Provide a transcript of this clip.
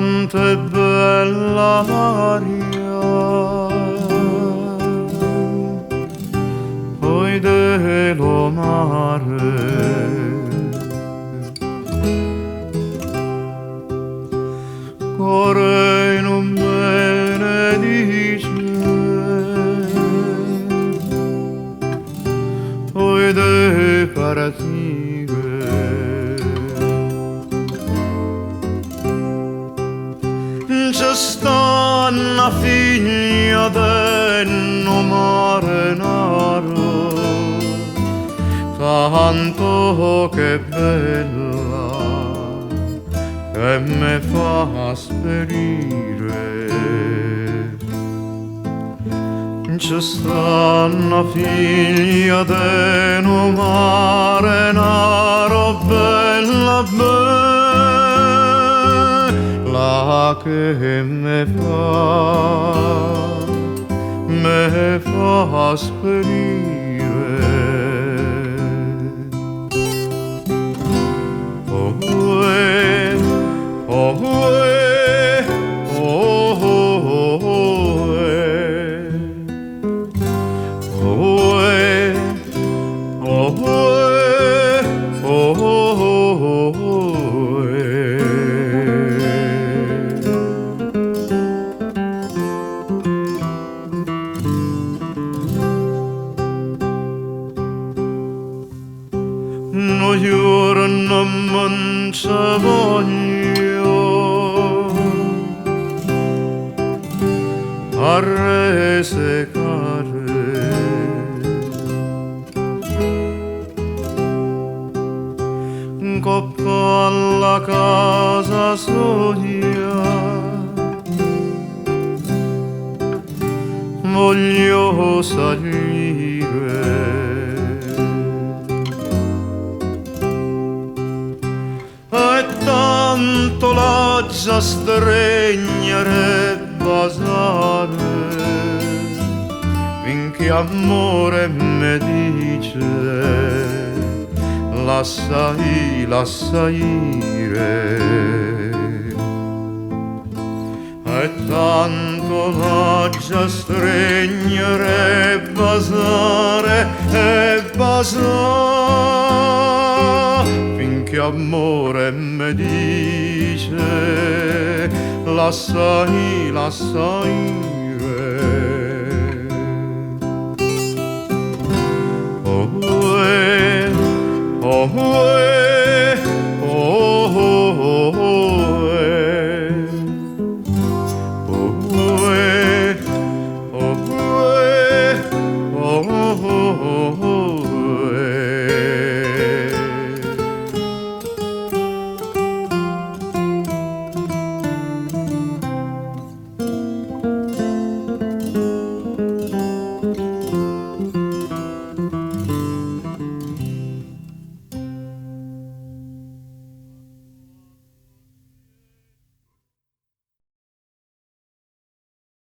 quanto è bella l'aria, poi dello mare, cuore non benedice, poi de partire. C'è sta una figlia del mare nero, tanto che bella, che me fa sperire. C'è sta una figlia del mare nero, bella bella, che me fa sperire. Oh, oh, no giorno non ci voglio a resecare, coppa alla casa soglia, voglio salire. E tanto la già stregnere basare, finché amore me dice lascia ire. E tanto la già stregnere basare e basare, finché amore me dice lascia ire. Oh, oh,